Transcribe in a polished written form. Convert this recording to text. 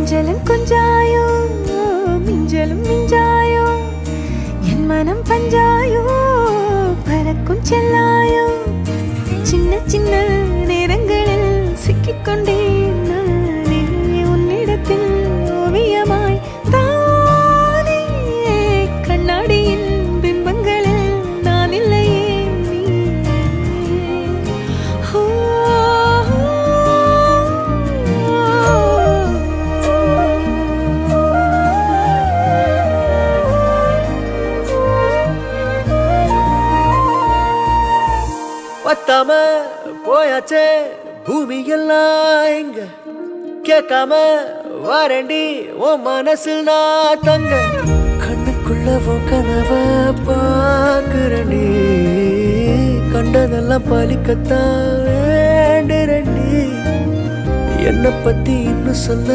கொஞ்சலும் கொஞ்சாயோ மிஞ்சலும் மிஞ்சாயோ என் மனம் பஞ்சாயோ பறக்கும் செல்லாயோ சின்ன சின்ன நேரங்களில் சிக்கிக்கொண்டேன் நானே உன்னிடத்தில் ஓவியமாய் தானே கண்ணாடியின் பிம்பங்களில் நான் இல்லையே பத்தாம போயாச்சே பூமி எல்லாம் இங்க கேட்காம வாரண்டி உன் மனசில் நான் தங்க கண்ணுக்குள்ள உன் கனவ பாக்குறண்டி கண்டதெல்லாம் பலிக்கத்தான் வேண்டுறண்டி என்னை பத்தி இன்னும் சொல்ல